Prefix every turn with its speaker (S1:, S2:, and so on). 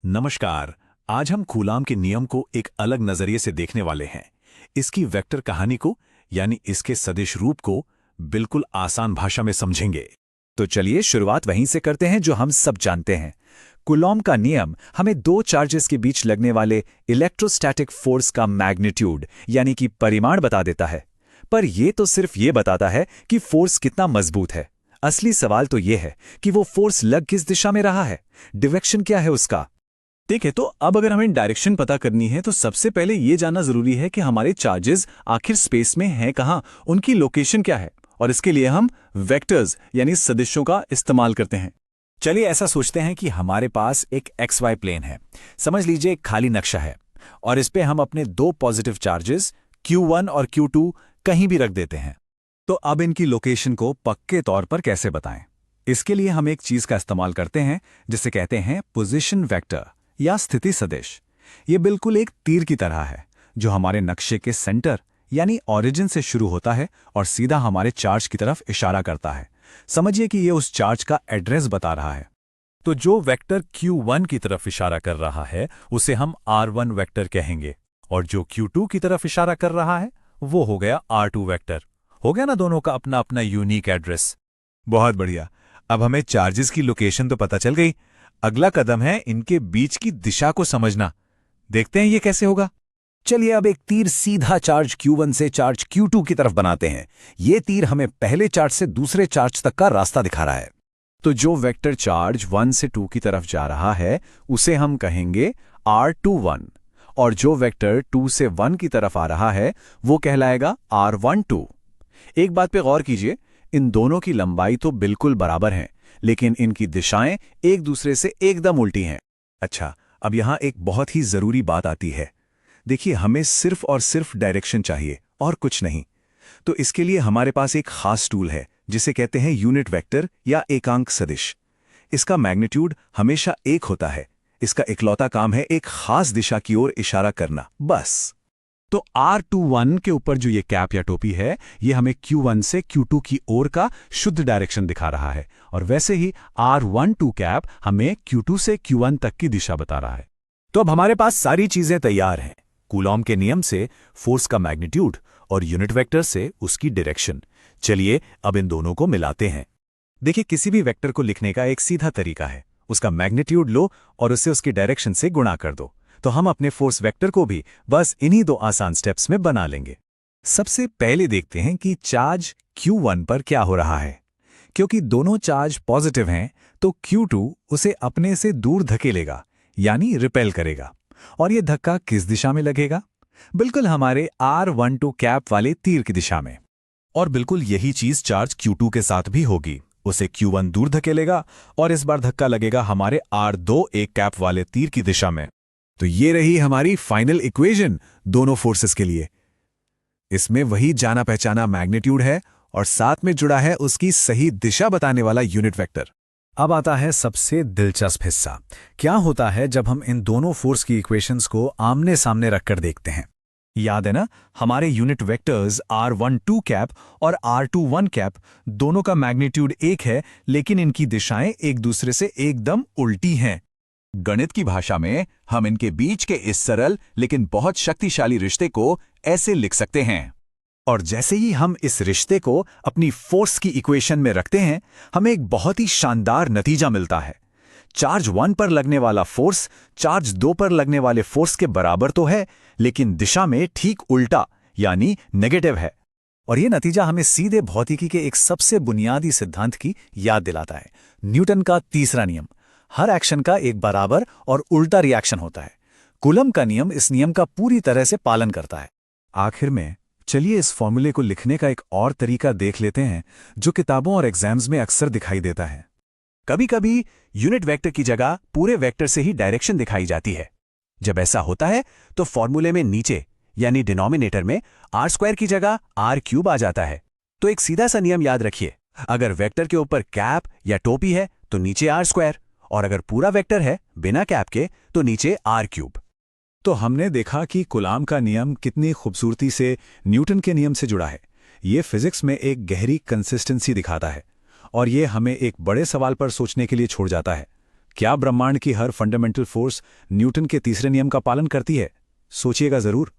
S1: नमस्कार। आज हम कूलाम के नियम को एक अलग नजरिए से देखने वाले हैं। इसकी वेक्टर कहानी को यानी इसके सदिश रूप को बिल्कुल आसान भाषा में समझेंगे।
S2: तो चलिए शुरुआत वहीं से करते हैं जो हम सब जानते हैं। कूलॉम का नियम हमें दो चार्जेस के बीच लगने वाले इलेक्ट्रोस्टैटिक फोर्स का मैग्नीट्यूड यानी कि परिमाण बता देता है। पर यह तो सिर्फ ये बताता है कि फोर्स कितना मजबूत है। असली सवाल तो यह है कि वो फोर्स लग किस दिशा में रहा है, डायरेक्शन क्या है उसका।
S3: ठीक है, तो अब अगर हमें डायरेक्शन पता करनी है तो सबसे पहले ये जानना जरूरी है कि हमारे चार्जेस आखिर स्पेस में हैं कहाँ, उनकी लोकेशन क्या है। और इसके लिए हम वेक्टर्स यानी सदिशों का इस्तेमाल करते हैं।
S2: चलिए ऐसा सोचते हैं कि हमारे पास एक XY प्लेन है। समझ लीजिए एक खाली नक्शा है और इस पे हम अपने दो पॉजिटिव चार्जेस Q1 और Q2 कहीं भी रख देते हैं। तो अब इनकी लोकेशन को पक्के तौर पर कैसे बताएं? इसके लिए हम एक चीज का इस्तेमाल करते हैं जिसे कहते हैं पोजीशन वेक्टर या स्थिति सदिश। ये बिल्कुल एक तीर की तरह है जो हमारे नक्शे के सेंटर यानी ओरिजिन से शुरू होता है और सीधा हमारे चार्ज की तरफ इशारा करता है। समझिए कि ये उस चार्ज का एड्रेस बता रहा है।
S1: तो जो वेक्टर Q1 की तरफ इशारा कर रहा है उसे हम R1 वेक्टर कहेंगे और जो Q2 की तरफ इशारा कर रहा है वो हो गया R2 वेक्टर। हो गया ना दोनों का अपना अपना यूनिक एड्रेस।
S4: बहुत बढ़िया। अब हमें चार्जेस की लोकेशन तो पता चल गई। अगला कदम है इनके बीच की दिशा को समझना। देखते हैं ये कैसे होगा।
S2: चलिए अब एक तीर सीधा चार्ज Q1 से चार्ज Q2 की तरफ बनाते हैं। ये तीर हमें पहले चार्ज से दूसरे चार्ज तक का रास्ता दिखा रहा है। तो जो वेक्टर चार्ज 1 से 2 की तरफ जा रहा है उसे हम कहेंगे R21 और जो वेक्टर 2 से 1 की तरफ आ रहा है वो कहलाएगा R12। एक बात पे गौर कीजिए, इन दोनों की लंबाई तो बिल्कुल बराबर है लेकिन इनकी दिशाएं एक दूसरे से एकदम उल्टी हैं।
S4: अच्छा, अब यहां एक बहुत ही जरूरी बात आती है। देखिए, हमें सिर्फ और सिर्फ डायरेक्शन चाहिए और कुछ नहीं। तो इसके लिए हमारे पास एक खास टूल है जिसे कहते हैं यूनिट वेक्टर या एकांक सदिश। इसका मैग्नीट्यूड हमेशा 1 होता है। इसका इकलौता काम है एक खास दिशा की ओर इशारा करना, बस।
S2: तो R21 के ऊपर जो ये कैप या टोपी है ये हमें Q1 से Q2 की ओर का शुद्ध डायरेक्शन दिखा रहा है और वैसे ही R12 कैप हमें Q2 से Q1 तक की दिशा बता रहा है।
S1: तो अब हमारे पास सारी चीजें तैयार हैं। कूलॉम के नियम से फोर्स का मैग्नीट्यूड और यूनिट वेक्टर से उसकी डायरेक्शन। चलिए अब इन दोनों को मिलाते हैं।
S4: देखिए, किसी भी वेक्टर को लिखने का एक सीधा तरीका है। उसका मैग्नीट्यूड लो और उसे उसकी डायरेक्शन से गुणा कर दो। तो हम अपने फोर्स वेक्टर को भी बस इन्हीं दो आसान स्टेप्स में बना लेंगे। सबसे पहले देखते हैं कि चार्ज Q1 पर क्या हो रहा है। क्योंकि दोनों चार्ज पॉजिटिव हैं तो Q2 उसे अपने से दूर धकेलेगा यानी रिपेल करेगा। और यह धक्का किस दिशा में लगेगा? बिल्कुल हमारे R12 कैप वाले तीर की दिशा में।
S1: और बिल्कुल यही चीज चार्ज Q2 के साथ भी होगी। उसे Q1 दूर धकेलेगा और इस बार धक्का लगेगा हमारे R2 एक कैप वाले तीर की दिशा में।
S4: तो ये रही हमारी फाइनल इक्वेशन दोनों फोर्सेस के लिए। इसमें वही जाना पहचाना मैग्नीट्यूड है और साथ में जुड़ा है उसकी सही दिशा बताने वाला यूनिट वेक्टर।
S2: अब आता है सबसे दिलचस्प हिस्सा। क्या होता है जब हम इन दोनों फोर्स की इक्वेशंस को आमने सामने रखकर देखते हैं? याद है ना, हमारे यूनिट वेक्टर्स R12 कैप और R21 कैप दोनों का मैग्नीट्यूड 1 है लेकिन इनकी दिशाएं एक दूसरे से एकदम उल्टी हैं।
S4: गणित की भाषा में हम इनके बीच के इस सरल लेकिन बहुत शक्तिशाली रिश्ते को ऐसे लिख सकते हैं।
S2: और जैसे ही हम इस रिश्ते को अपनी फोर्स की इक्वेशन में रखते हैं हमें एक बहुत ही शानदार नतीजा मिलता है। चार्ज 1 पर लगने वाला फोर्स चार्ज 2 पर लगने वाले फोर्स के बराबर तो है लेकिन दिशा में ठीक उल्टा यानी नेगेटिव है। और यह नतीजा हमें सीधे भौतिकी के एक सबसे बुनियादी सिद्धांत की याद दिलाता है, न्यूटन का तीसरा नियम। हर एक्शन का एक बराबर और उल्टा रिएक्शन होता है। कूलम का नियम इस नियम का पूरी तरह से पालन करता है।
S4: आखिर में चलिए इस फॉर्मूले को लिखने का एक और तरीका देख लेते हैं जो किताबों और एग्जाम्स में अक्सर दिखाई देता है।
S3: कभी कभी यूनिट वेक्टर की जगह पूरे वेक्टर से ही डायरेक्शन दिखाई जाती है। जब ऐसा होता है तो फॉर्मूले में नीचे यानी डिनोमिनेटर में R² की जगह R³ आ जाता है। तो एक सीधा सा नियम याद रखिए, अगर वेक्टर के ऊपर कैप या टोपी है तो नीचे R² और अगर पूरा वेक्टर है बिना कैप के तो नीचे R³।
S4: तो हमने देखा कि कूलाम का नियम कितनी खूबसूरती से न्यूटन के नियम से जुड़ा है। ये फिजिक्स में एक गहरी कंसिस्टेंसी दिखाता है और ये हमें एक बड़े सवाल पर सोचने के लिए छोड़ जाता है। क्या ब्रह्मांड की हर फंडामेंटल फोर्स न्यूटन के तीसरे नियम का पालन करती है? सोचिएगा जरूर।